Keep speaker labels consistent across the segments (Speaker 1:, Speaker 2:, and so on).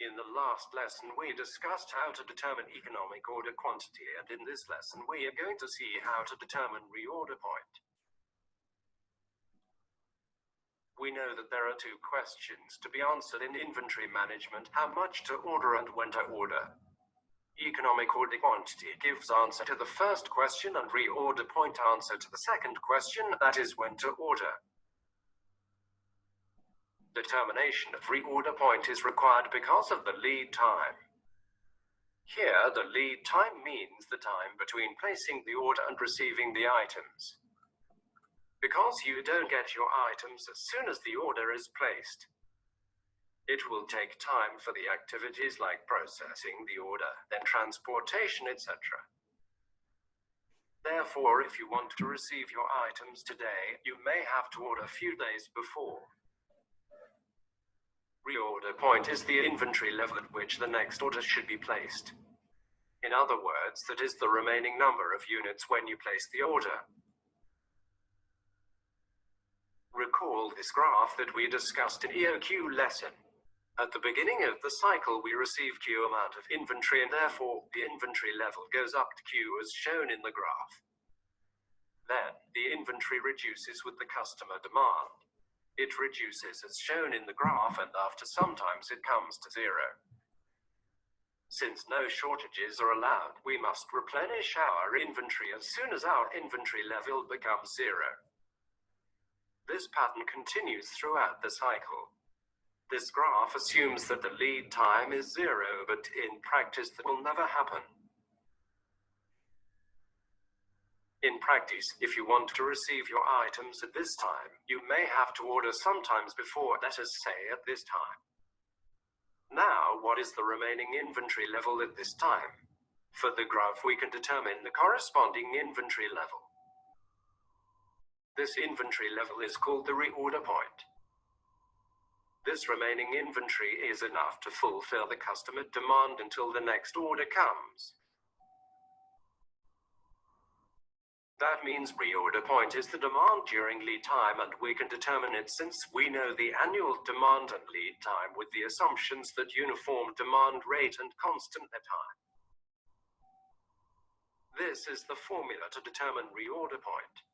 Speaker 1: In the last lesson, we discussed how to determine economic order quantity, and in this lesson, we are going to see how to determine reorder point. We know that there are two questions to be answered in inventory management: how much to order and when to order. Economic order quantity gives answer to the first question, and reorder point answer to the second question, that is, when to order. Determination of reorder point is required because of the lead time. Here, the lead time means the time between placing the order and receiving the items. Because you don't get your items as soon as the order is placed, it will take time for the activities like processing the order, then transportation, etc. Therefore, if you want to receive your items today, you may have to order a few days before. Reorder point is the inventory level at which the next order should be placed. In other words, that is the remaining number of units when you place the order. Recall this graph that we discussed in EOQ lesson. At the beginning of the cycle, we receive Q amount of inventory, and therefore the inventory level goes up to Q as shown in the graph. Then, the inventory reduces with the customer demand. It reduces as shown in the graph, and after sometimes it comes to zero. Since no shortages are allowed, we must replenish our inventory as soon as our inventory level becomes zero. This pattern continues throughout the cycle. This graph assumes that the lead time is zero, but in practice that will never happen. In practice, if you want to receive your items at this time, you may have to order sometimes before, let us say at this time. Now, what is the remaining inventory level at this time? For the graph, we can determine the corresponding inventory level. This inventory level is called the reorder point. This remaining inventory is enough to fulfill the customer demand until the next order comes. That means reorder point is the demand during lead time, and we can determine it since we know the annual demand and lead time with the assumptions that uniform demand rate and constant lead time. This is the formula to determine reorder point.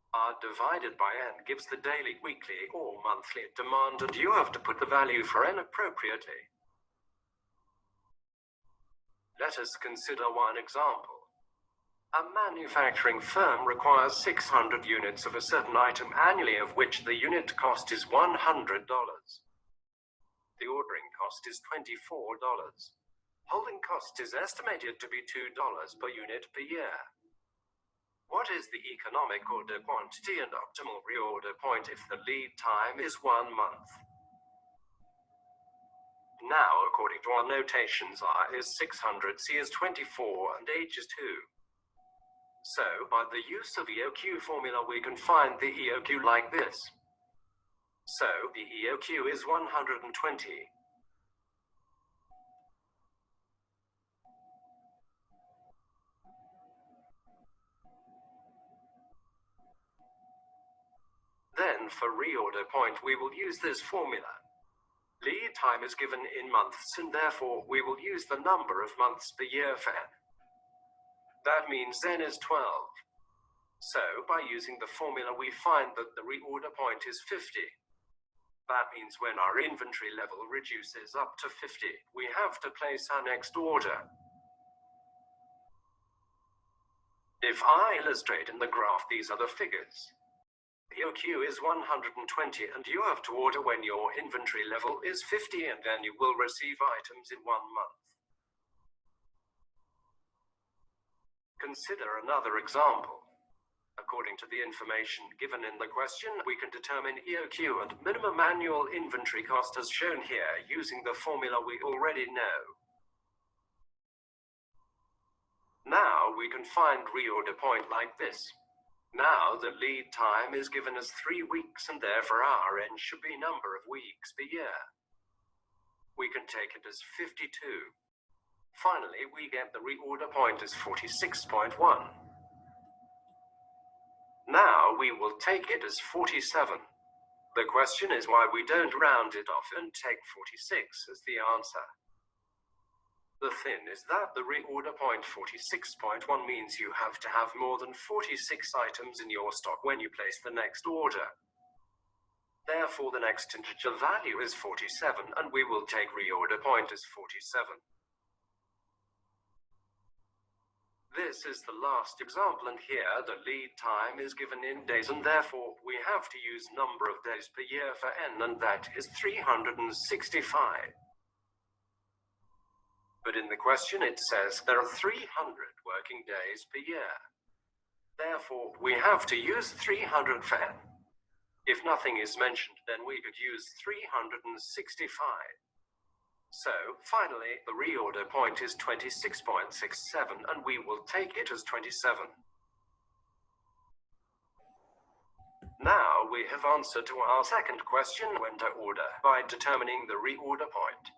Speaker 1: R divided by N gives the daily, weekly, or monthly demand, and you have to put the value for N appropriately. Let us consider one example. A manufacturing firm requires 600 units of a certain item annually, of which the unit cost is $100. The ordering cost is $24. Holding cost is estimated to be $2 per unit per year. What is the economic order quantity and optimal reorder point if the lead time is 1 month? Now, according to our notations, R is 600, C is 24, and H is 2. So, by the use of EOQ formula, we can find the EOQ like this. So, the EOQ is 120. Then, for reorder point, we will use this formula. Lead time is given in months, and therefore we will use the number of months per year for N. That means N is 12. So, by using the formula, we find that the reorder point is 50. That means when our inventory level reduces up to 50, we have to place our next order. If I illustrate in the graph, these are the figures. EOQ is 120, and you have to order when your inventory level is 50, and then you will receive items in 1 month. Consider another example. According to the information given in the question, we can determine EOQ and minimum annual inventory cost as shown here using the formula we already know. Now we can find reorder point like this. Now the lead time is given as 3 weeks, and therefore our N should be number of weeks per year. We can take it as 52. Finally, we get the reorder point as 46.1. Now we will take it as 47. The question is why we don't round it off and take 46 as the answer. The thing is that the reorder point 46.1 means you have to have more than 46 items in your stock when you place the next order. Therefore, the next integer value is 47, and we will take reorder point as 47. This is the last example, and here the lead time is given in days, and therefore we have to use number of days per year for n, and that is 365. But in the question it says there are 300 working days per year. Therefore, we have to use 300 for n. If nothing is mentioned, then we could use 365. So, finally, the reorder point is 26.67, and we will take it as 27. Now we have answered to our second question when to order by determining the reorder point.